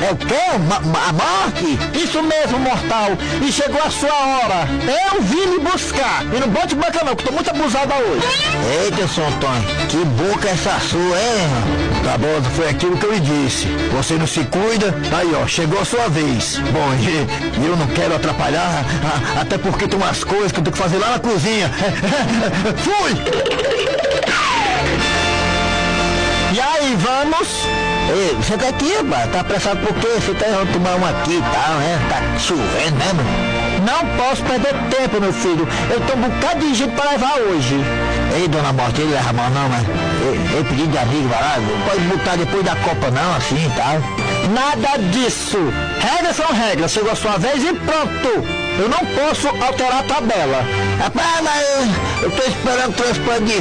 É o quê? A morte? Isso mesmo, mortal. E chegou a sua hora. Eu vim me buscar. E não bote banca não, que tô muito abusada hoje. Eita, São Antônio, que boca essa sua, hein? Tá bom, foi aquilo que eu lhe disse. Você não se cuida, aí ó, chegou a sua vez. Bom, e eu não quero atrapalhar, até porque tem umas coisas que eu tenho que fazer lá na cozinha. Fui! E aí, vamos? Ei, você tá aqui, pá? Tá apressado por quê? Você tá indo tomar uma aqui e tal, né? Tá chovendo mesmo. Não posso perder tempo, meu filho. Eu tenho um bocado de gente pra levar hoje. Ei, dona Morte, ele leva a mão não, mas eu pedi de amigo, vai lá. Não pode botar depois da Copa não, assim e tal. Nada disso. Regras são regras. Chegou a sua vez e pronto. Eu não posso alterar a tabela. Rapaz, mas eu tô esperando o transporte de